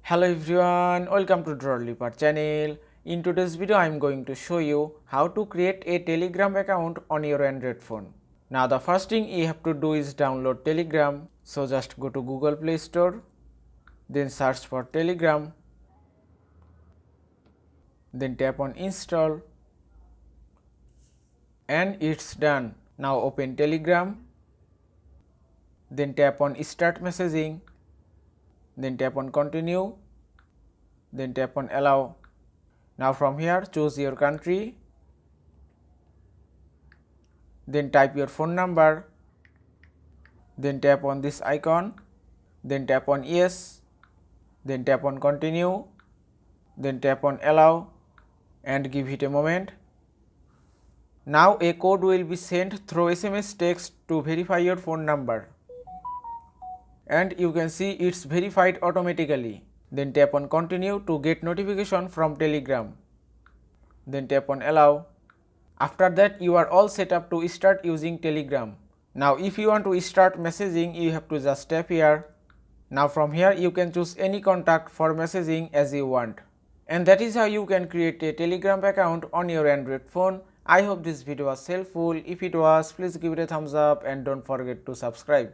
Hello everyone, welcome to Drawleaper channel. In today's video I am going to show you how to create a Telegram account on your Android phone. Now the first thing you have to do is download Telegram. So just go to Google Play Store, then search for Telegram, then tap on install and it's done. Now open Telegram, then tap on start messaging, then tap on continue, then tap on allow. Now from here choose your country, then type your phone number, then tap on this icon, then tap on yes, then tap on continue, then tap on allow and give it a moment. Now a code will be sent through SMS text to verify your phone number and you can see it's verified automatically. Then tap on continue to get notification from Telegram, then tap on allow. After that you are all set up to start using Telegram. Now if you want to start messaging, you have to just tap here. Now from here you can choose any contact for messaging as you want. And that is how you can create a Telegram account on your Android phone. I hope this video was helpful. If it was, please give it a thumbs up and don't forget to subscribe.